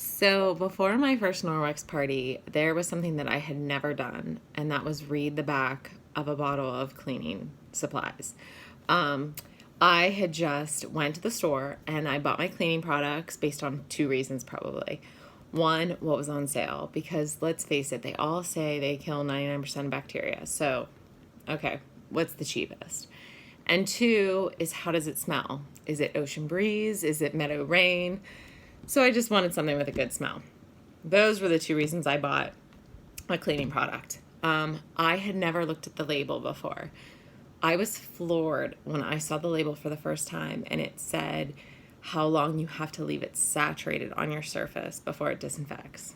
So before my first Norwex party, there was something that I had never done, and that was read the back of a bottle of cleaning supplies. Um, I had just went to the store and I bought my cleaning products based on two reasons probably. One, what was on sale, because let's face it, they all say they kill 99% of bacteria. So, okay, what's the cheapest? And two is, how does it smell? Is it ocean breeze? Is it meadow rain? So I just wanted something with a good smell. Those were the two reasons I bought a cleaning product. I had never looked at the label before. I was floored when I saw the label for the first time and it said how long you have to leave it saturated on your surface before it disinfects.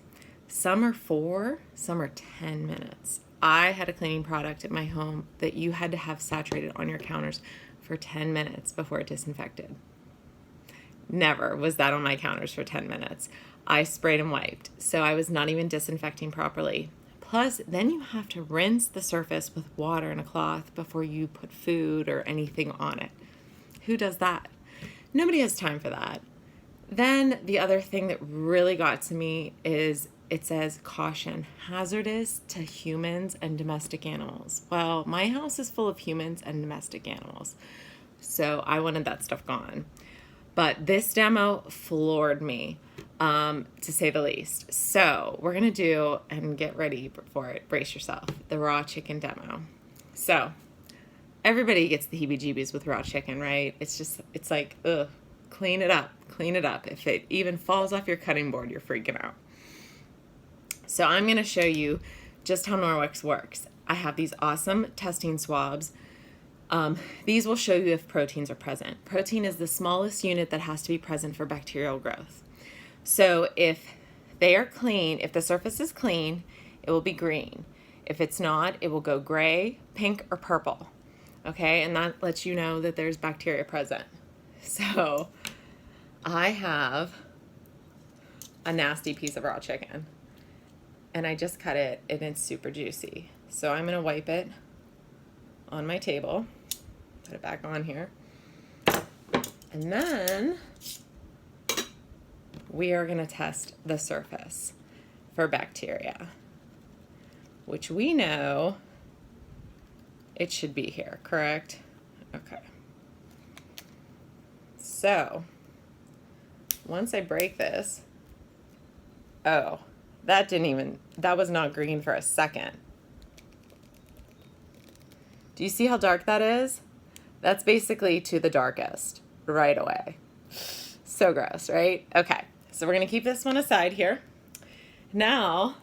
Some are 4, some are 10 minutes. I had a cleaning product at my home that you had to have saturated on your counters for 10 minutes before it disinfected. Never was that on my counters for 10 minutes. I sprayed and wiped, so I was not even disinfecting properly. Plus, then you have to rinse the surface with water and a cloth before you put food or anything on it. Who does that? Nobody has time for that. Then the other thing that really got to me is it says, caution, hazardous to humans and domestic animals. Well, my house is full of humans and domestic animals, so I wanted that stuff gone. But this demo floored me, to say the least. So we're going to do, and get ready for it, brace yourself, the raw chicken demo. So everybody gets the heebie-jeebies with raw chicken, right? It's like, ugh, clean it up, clean it up. If it even falls off your cutting board, you're freaking out. So I'm going to show you just how Norwex works. I have these awesome testing swabs. These will show you if proteins are present. Protein is the smallest unit that has to be present for bacterial growth. So if they are clean, if the surface is clean, it will be green. If it's not, it will go gray, pink, or purple. Okay, and that lets you know that there's bacteria present. So I have a nasty piece of raw chicken, and I just cut it, and it's super juicy. So I'm gonna wipe it on my table. Put it back on here. And then we are going to test the surface for bacteria, which we know it should be here, correct? Okay. So once I break this, oh, that was not green for a second. Do you see how dark that is? That's basically to the darkest right away. So gross, right? Okay, so we're gonna keep this one aside here. Now,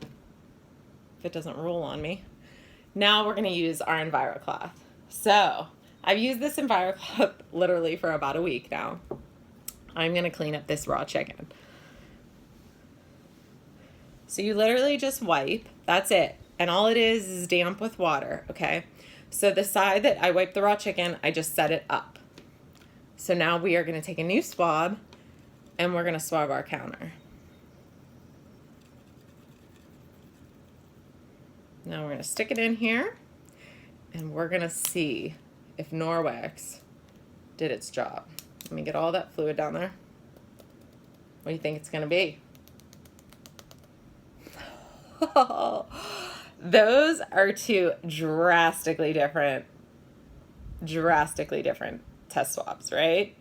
if it doesn't roll on me, now we're gonna use our EnviroCloth. So I've used this EnviroCloth literally for about a week now. I'm gonna clean up this raw chicken. So you literally just wipe, that's it. And all it is damp with water, okay? So the side that I wiped the raw chicken, I just set it up. So now we are going to take a new swab and we're going to swab our counter. Now we're going to stick it in here and we're going to see if Norwex did its job. Let me get all that fluid down there. What do you think it's going to be? Those are two drastically different test swabs, right?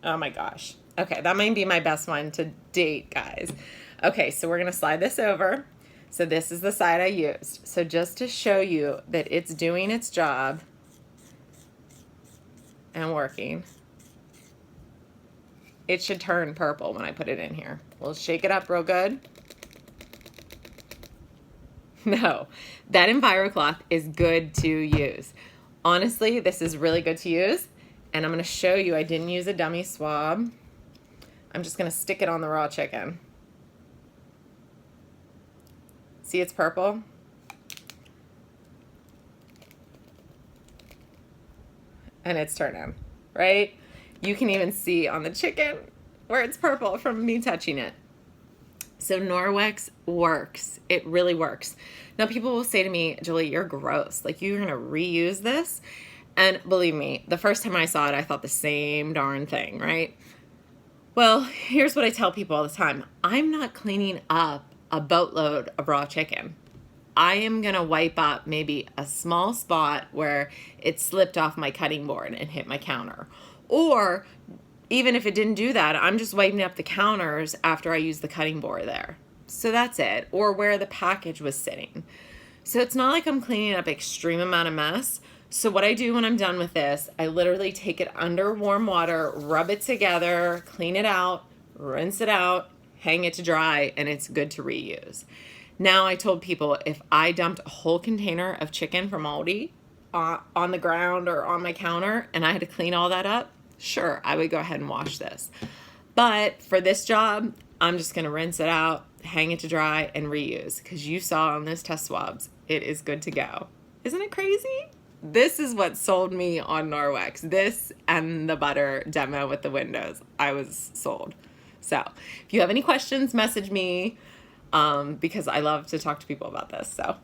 Oh my gosh. Okay, that might be my best one to date, guys. Okay, so we're gonna slide this over. So this is the side I used. So just to show you that it's doing its job and working, it should turn purple when I put it in here. We'll shake it up real good. No, that EnviroCloth is good to use. Honestly, this is really good to use. And I'm going to show you, I didn't use a dummy swab. I'm just going to stick it on the raw chicken. See, it's purple. And it's turning, right? You can even see on the chicken where it's purple from me touching it. So Norwex works. It really works. Now people will say to me, Julie, you're gross. Like, you're going to reuse this? And believe me, the first time I saw it, I thought the same darn thing, right? Well, here's what I tell people all the time. I'm not cleaning up a boatload of raw chicken. I am going to wipe up maybe a small spot where it slipped off my cutting board and hit my counter. Or even if it didn't do that, I'm just wiping up the counters after I use the cutting board there. So that's it. Or where the package was sitting. So it's not like I'm cleaning up extreme amount of mess. So what I do when I'm done with this, I literally take it under warm water, rub it together, clean it out, rinse it out, hang it to dry, and it's good to reuse. Now I told people if I dumped a whole container of chicken from Aldi on the ground or on my counter and I had to clean all that up, sure, I would go ahead and wash this. But for this job, I'm just going to rinse it out, hang it to dry, and reuse, because you saw on those test swabs, it is good to go. Isn't it crazy? This is what sold me on Norwex. This and the butter demo with the windows. I was sold. So if you have any questions, message me, because I love to talk to people about this. So